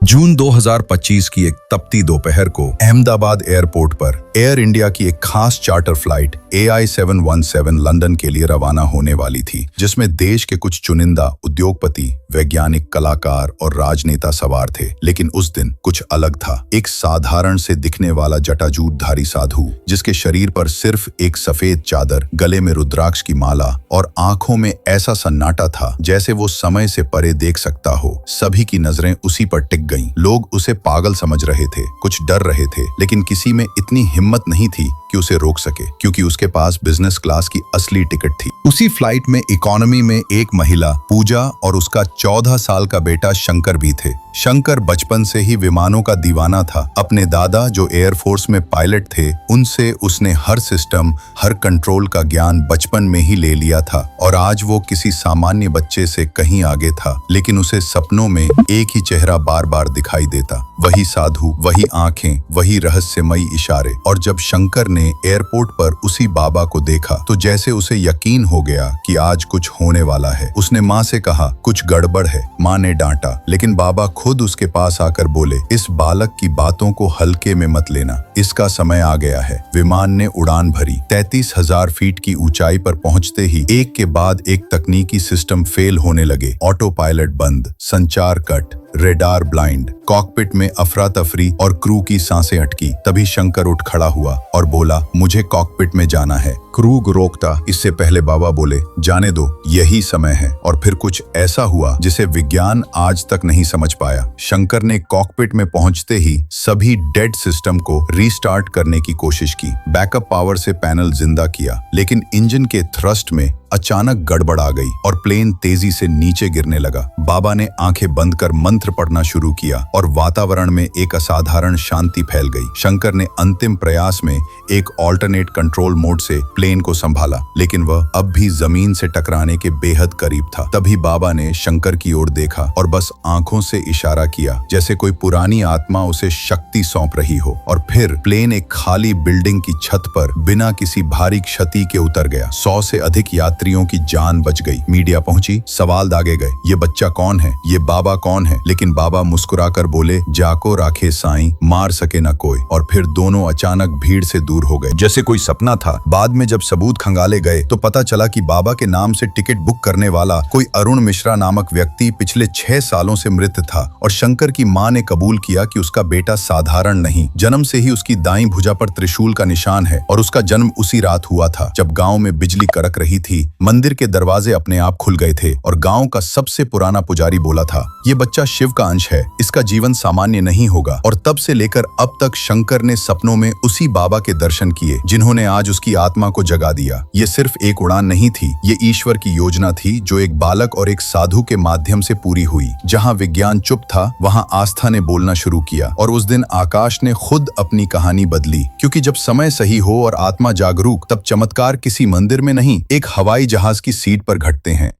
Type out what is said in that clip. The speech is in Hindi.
जून 2025 की एक तपती दोपहर को अहमदाबाद एयरपोर्ट पर एयर इंडिया की एक खास चार्टर फ्लाइट AI 717 लंदन के लिए रवाना होने वाली थी, जिसमें देश के कुछ चुनिंदा उद्योगपति, वैज्ञानिक, कलाकार और राजनेता सवार थे। लेकिन उस दिन कुछ अलग था। एक साधारण से दिखने वाला जटाजूटधारी साधु, जिसके शरीर पर सिर्फ एक सफेद चादर, गले में रुद्राक्ष की माला और आंखों में ऐसा सन्नाटा था जैसे वो समय से परे देख सकता हो। सभी की नजरें उसी पर टिक गईं। लोग उसे पागल समझ रहे थे, कुछ डर रहे थे, लेकिन किसी में इतनी हिम्मत नहीं थी कि उसे रोक सके, क्योंकि उसके पास बिजनेस क्लास की असली टिकट थी। उसी फ्लाइट में इकोनॉमी में एक महिला पूजा और उसका 14 साल का बेटा शंकर भी थे। शंकर बचपन से ही विमानों का दीवाना था। अपने दादा, जो एयरफोर्स में पायलट थे, उनसे उसने हर सिस्टम, हर कंट्रोल का ज्ञान बचपन में ही ले लिया था और आज वो किसी सामान्य बच्चे से कहीं आगे था। लेकिन उसे सपनों में एक ही चेहरा बार बार दिखाई देता, वही साधु, वही आंखें, वही रहस्यमयी इशारे। और जब शंकर ने एयरपोर्ट पर उसी बाबा को देखा तो जैसे उसे यकीन हो गया कि आज कुछ होने वाला है। उसने माँ से कहा, कुछ गड़बड़ है। माँ ने डांटा, लेकिन बाबा खुद उसके पास आकर बोले, इस बालक की बातों को हल्के में मत लेना, इसका समय आ गया है। विमान ने उड़ान भरी। 33,000 फीट की ऊंचाई पर पहुंचते ही एक के बाद एक तकनीकी सिस्टम फेल होने लगे। ऑटो पायलट बंद, संचार कट, रेडार ब्लाइंड, कॉकपिट में अफरा तफरी और क्रू की सांसें अटकी। तभी शंकर उठ खड़ा हुआ और बोला, मुझे कॉकपिट में जाना है। क्रू रोकता, इससे पहले बाबा बोले, जाने दो, यही समय है। और फिर कुछ ऐसा हुआ जिसे विज्ञान आज तक नहीं समझ पाया। शंकर ने कॉकपिट में पहुंचते ही सभी डेड सिस्टम को रीस्टार्ट करने की कोशिश की। बैकअप पावर से पैनल जिंदा किया, लेकिन इंजन के थ्रस्ट में अचानक गड़बड़ आ गई और प्लेन तेजी से नीचे गिरने लगा। बाबा ने आंखें बंद कर मंत्र पढ़ना शुरू किया और वातावरण में एक असाधारण शांति फैल गई। शंकर ने अंतिम प्रयास में एक ऑल्टरनेट कंट्रोल मोड से प्लेन को संभाला, लेकिन वह अब भी जमीन से टकराने के बेहद करीब था। तभी बाबा ने शंकर की ओर देखा और बस आंखों से इशारा किया, जैसे कोई पुरानी आत्मा उसे शक्ति सौंप रही हो। और फिर प्लेन एक खाली बिल्डिंग की छत पर बिना किसी भारी क्षति के उतर गया। 100 से अधिक यात्रियों की जान बच गई। मीडिया पहुंची, सवाल दागे गए, ये बच्चा कौन है, ये बाबा कौन है? लेकिन बाबा मुस्कुराकर बोले, जाको राखे साईं, मार सके न कोई। और फिर दोनों अचानक भीड़ से दूर हो गए, जैसे कोई सपना था। बाद में जब सबूत खंगाले गए तो पता चला कि बाबा के नाम से टिकट बुक करने वाला कोई अरुण मिश्रा नामक व्यक्ति पिछले 6 सालों से मृत था। और शंकर की मां ने कबूल किया कि उसका बेटा साधारण नहीं, जन्म से ही उसकी दाईं भुजा पर त्रिशूल का निशान है और उसका जन्म उसी रात हुआ था जब गांव में बिजली कड़क रही थी। मंदिर के दरवाजे अपने आप खुल गए थे और गांव का सबसे पुराना पुजारी बोला था, ये बच्चा शिव का अंश है, इसका जीवन सामान्य नहीं होगा। और तब से लेकर अब तक शंकर ने सपनों में उसी बाबा के दर्शन किए, जिन्होंने आज उसकी आत्मा को जगा दिया। ये सिर्फ एक उड़ान नहीं थी, ये ईश्वर की योजना थी जो एक बालक और एक साधु के माध्यम से पूरी हुई। जहां विज्ञान चुप था, वहां आस्था ने बोलना शुरू किया। और उस दिन आकाश ने खुद अपनी कहानी बदली, क्योंकि जब समय सही हो और आत्मा जागरूक, तब चमत्कार किसी मंदिर में नहीं, एक हवाई जहाज की सीट पर घटते हैं।